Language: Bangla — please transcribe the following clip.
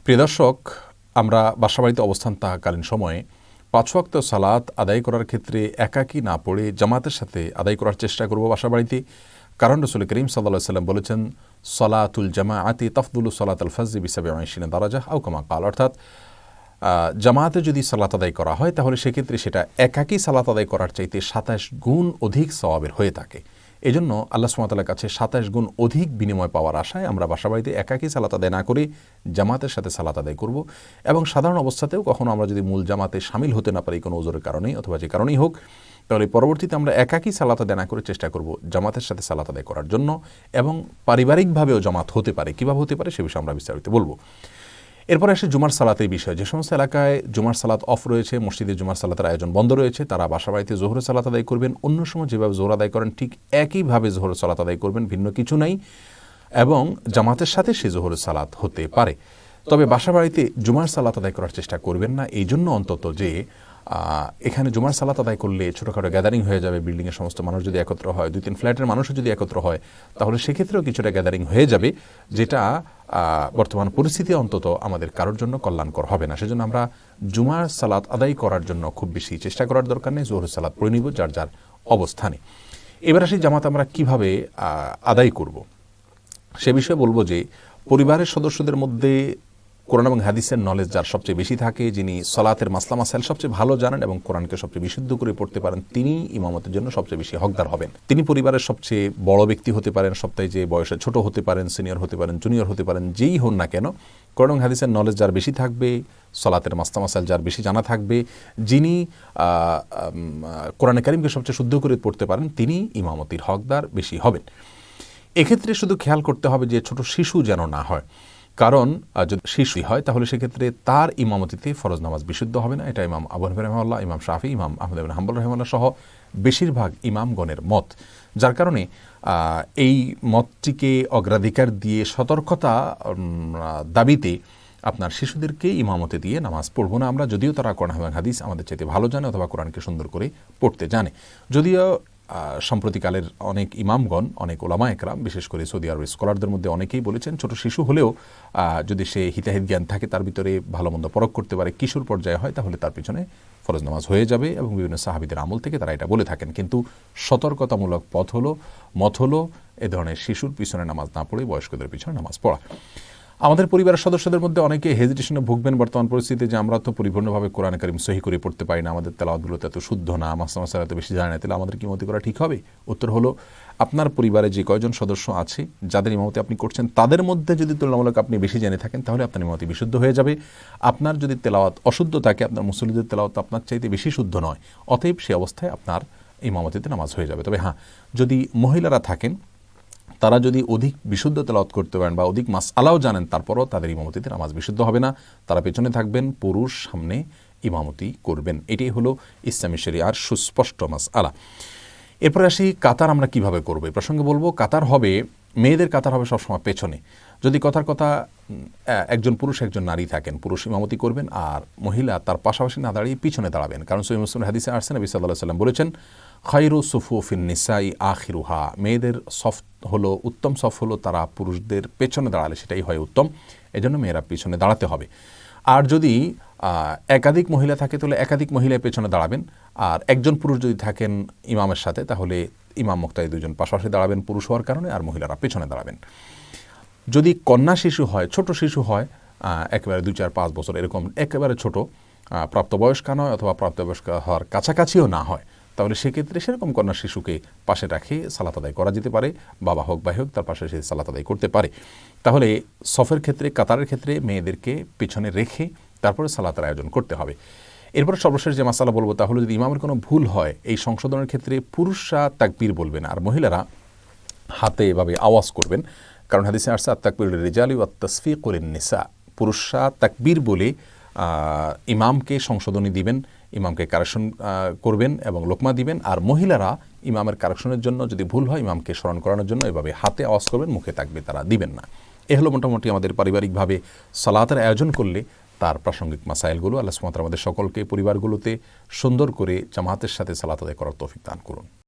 প্রিয় দর্শক, আমরা বাসাবাড়িতে অবস্থান থাকাকালীন সময়ে ৫ ওয়াক্ত সালাত আদায় করার ক্ষেত্রে একাকী না পড়ে জামাতের সাথে আদায় করার চেষ্টা করব বাসাবাড়িতে। কারণ রাসূল করিম সাল্লাল্লাহু আলাইহি ওয়াসাল্লাম বলেছেন, সলাতুল জামাআতি তাফদুলু সলাতাল ফাজরি বি ৭২ দারাজাহ আও কামা ক্বাল। অর্থাৎ জামাতে যদি সালাত আদায় করা হয় তাহলে সেক্ষেত্রে সেটা একাকী সালাত আদায় করার চাইতে ২৭ গুণ অধিক সওয়াবের হয়ে থাকে। এজন্য আল্লাহ সুবহানাহু ওয়া তাআলার কাছে ২৭ গুণ অধিক বিনিময় পাওয়ার আশায় আমরা বাসাবাড়িতে একাকী সালাত আদায় না করে জামাতের সাথে সালাত আদায় করব। এবং সাধারণ অবস্থাতেও কখনো আমরা যদি মূল জামাতে শামিল হতে না পারি কোনো ওজরের কারণে অথবা যে কারণেই হোক, তাহলে পরবর্তীতে আমরা একাকী সালাত আদায় না করে চেষ্টা করব জামাতের সাথে সালাত আদায় করার জন্য। এবং পারিবারিকভাবেও জামাত হতে পারে, কীভাবে হতে পারে সে বিষয়ে আমরা বিস্তারিত বলবো। এরপরে আসে জুমার সালাতের বিষয়। যে সমস্ত এলাকায় জুমার সালাত অফ রয়েছে, মসজিদে জুমার সালাতের আয়োজন বন্ধ রয়েছে, তারা বাসাবাড়িতে জোহরের সালাত আদায় করবেন। অন্য সময় যেভাবে জোহর আদায় করেন ঠিক একইভাবে জোহরের সালাত আদায় করবেন, ভিন্ন কিছু নাই। এবং জামাতের সাথে সে জোহরের সালাত হতে পারে। তবে বাসাবাড়িতে জুমার সালাত আদায় করার চেষ্টা করবেন না, এই জন্য অন্তত যে এখানে জুমার সালাত আদায় করলে ছোটোখাটো গ্যাদারিং হয়ে যাবে। বিল্ডিংয়ের সমস্ত মানুষ যদি একত্র হয়, ২-৩ ফ্ল্যাটের মানুষও যদি একত্র হয়, তাহলে সেক্ষেত্রেও কিছুটা গ্যাদারিং হয়ে যাবে, যেটা বর্তমান পরিস্থিতি অন্তত আমাদের কারোর জন্য কল্যাণকর হবে না। সেজন্য আমরা জুমার সালাত আদায় করার জন্য খুব বেশি চেষ্টা করার দরকার নেই, জোহরের সালাত পড়ে নিব যার যার অবস্থানে। এবার আসি জামাত আমরা কিভাবে আদায় করব সে বিষয়ে বলবো যে পরিবারের সদস্যদের মধ্যে কোরআন এবং হাদিসের নলেজ যার সবচেয়ে বেশি থাকে, যিনি সলাতের মাসলা মাসাইল সবচেয়ে ভালো জানেন এবং কোরআনকে সবচেয়ে বিশুদ্ধ করে পড়তে পারেন, তিনি ইমামতের জন্য সবচেয়ে বেশি হকদার হবেন। তিনি পরিবারের সবচেয়ে বড় ব্যক্তি হতে পারেন, সপ্তাহে যে বয়সে ছোট হতে পারেন, সিনিয়র হতে পারেন, জুনিয়র হতে পারেন, যেই হন না কেন, কোরআন এবং হাদিসের নলেজ যার বেশি থাকবে, সলাতের মাসলা মাসাইল যার বেশি জানা থাকবে, যিনি কোরআনে কারিমকে সবচেয়ে শুদ্ধ করে পড়তে পারেন, তিনি ইমামতির হকদার বেশি হবেন। এক্ষেত্রে শুধু খেয়াল করতে হবে যে ছোট শিশু যেন না হয়। কারণ যদি শিশু হয় তাহলে সেক্ষেত্রে তার ইমামতিতে ফরজ নামাজ বিশুদ্ধ হবে না। এটা ইমাম আবু হানিফা রাহিমাহুল্লাহ, ইমাম শাফি, ইমাম আহমদ ইবনে হাম্বল রাহিমাহুল্লাহ সহ বেশিরভাগ ইমামগণের মত। যার কারণে এই মতটিকে অগ্রাধিকার দিয়ে সতর্কতা দাবিতে আপনার শিশুদেরকে ইমামতে দিয়ে নামাজ পড়বো না আমরা, যদিও তারা কোরআন এবং হাদিস আমাদের চাইতে ভালো জানে অথবা কোরআনকে সুন্দর করে পড়তে জানে। যদিও সম্প্রতিকালের অনেক ইমামগণ, অনেক ওলামা একরাম, বিশেষ করে সৌদি আরবের স্কলারদের মধ্যে অনেকেই বলেছেন ছোট শিশু হলেও যদি সে হিতাহিত জ্ঞান থাকে, তার ভিতরে ভালো মন্দ পরখ করতে পারে, কিশোর পর্যায়ে হয়, তাহলে তার পিছনে ফরজ নামাজ হয়ে যাবে। এবং বিভিন্ন সাহাবীদের আমল থেকে তারা এটা বলে থাকেন। কিন্তু সতর্কতামূলক মত হলো এ ধরনের শিশুর পিছনে নামাজ না পড়ে বয়স্কদের পিছনে নামাজ পড়া। আমাদের পরিবারের সদস্যদের মধ্যে অনেকে হেজিটেশনে ভুগবেন বর্তমান পরিস্থিতিতে যে আমরা তো পরিপূর্ণভাবে কোরআন কারিম সহি করে পড়তে পারি না, আমাদের তেলাওয়াতগুলো এত শুদ্ধ না, মাসলা এত বেশি জানে না, তাহলে আমাদের কি ইমামতি করা ঠিক হবে? উত্তর হলো, আপনার পরিবারে যে কয়জন সদস্য আছে যাদের ইমামতি আপনি করছেন, তাদের মধ্যে যদি তুলনামূলক আপনি বেশি জেনে থাকেন তাহলে আপনার ইমামতি বিশুদ্ধ হয়ে যাবে। আপনার যদি তেলাওয়াত অশুদ্ধ থাকে, আপনার মুসল্লিদের তেলাওয়াত আপনার চাইতে বেশি শুদ্ধ নয়, অতএব সে অবস্থায় আপনার ইমামতিতে নামাজ হয়ে যাবে। তবে হ্যাঁ, যদি মহিলারা থাকেন, তারা যদি অধিক বিশুদ্ধ তেলাওয়াত করতে পারেন বা অধিক মাসআলাও জানেন, তারপরও তাদের ইমামতিতে নামাজ বিশুদ্ধ হবে না। তারা পেছনে থাকবেন, পুরুষ সামনে ইমামতি করবেন। এটাই হলো ইসলামী শরিয়ার সুস্পষ্ট মাসআলা। এরপরে আসি কাতার আমরা কিভাবে করব। এই প্রসঙ্গে বলবো, কাতার হবে, মেয়েদের কাতার হবে সবসময় পেছনে। যদি কথার কথা একজন পুরুষ একজন নারী থাকেন, পুরুষ ইমামতি করবেন আর মহিলা তার পাশাপাশি না দাঁড়িয়ে পিছনে দাঁড়াবেন। কারণ সহিহ মুসলিম হাদিসে আসছে, নবী সাল্লাল্লাহু আলাইহি ওয়াসাল্লাম বলেছেন, খায়রু সুফুফিন নিসাই আখিরুহা, মেয়েদের সফ হলো, উত্তম সফ হলো তারা পুরুষদের পেছনে দাঁড়ালে সেটাই হয় উত্তম। এজন্য মেয়েরা পিছনে দাঁড়াতে হবে। আর যদি একাধিক মহিলা থাকে তাহলে একাধিক মহিলা পেছনে দাঁড়াবেন। আর একজন পুরুষ যদি থাকেন ইমামের সাথে, তাহলে ইমাম মুক্তাদি দুজন পাশাপাশি দাঁড়াবেন পুরুষ হওয়ার কারণে, আর মহিলারা পেছনে দাঁড়াবেন। যদি কন্যা শিশু হয়, ছোট শিশু হয়, একেবারে 2, 4, 5 বছর এরকম একেবারে ছোট, প্রাপ্তবয়স্কা নয় অথবা প্রাপ্তবয়স্ক হওয়ার কাছাকাছিও না হয়, তাহলে সেক্ষেত্রে সেরকম কন্যা শিশুকে পাশে রাখে সালাত আদায় করা যেতে পারে। বাবা হোক ভাই হোক, তার পাশে সে সালাত আদায় করতে পারে। তাহলে সফের ক্ষেত্রে, কাতারের ক্ষেত্রে মেয়েদেরকে পিছনে রেখে তারপরে সালাতের আয়োজন করতে হবে। এরপর সর্বশেষ যে মাসালা বলবো তা হলো, যদি ইমামের কোনো ভুল হয়, এই সংশোধনের ক্ষেত্রে পুরুষরা তাকবীর বলবেন আর মহিলারা হাতে এভাবে আওয়াজ করবেন। কারণ হাদিসে আসছে, আত-তাকবীরু লির-রিজালি ওয়াত-তাসফীকু লিন-নিসা, পুরুষরা তাকবীর বলে ইমামকে সংশোধনী দিবেন, ইমামকে কারেকশন করবেন এবং লোকমা দিবেন। আর মহিলারা ইমামের কারেকশনের জন্য, যদি ভুল হয় ইমামকে স্মরণ করানোর জন্য এভাবে হাতে আওয়াজ করবেন, মুখে তাকবীর তারা দিবেন না। এ হলো মোটামুটি আমাদের পারিবারিকভাবে সালাতের আয়োজন করলে তার প্রাসঙ্গিক মাসাইলগুলো। আল্লাহ সুবহানাহু ওয়া তাআলা আমাদের সকলকে পরিবারগুলোতে সুন্দর করে জামাতের সাথে সালাত আদায় করার তৌফিক দান করুন।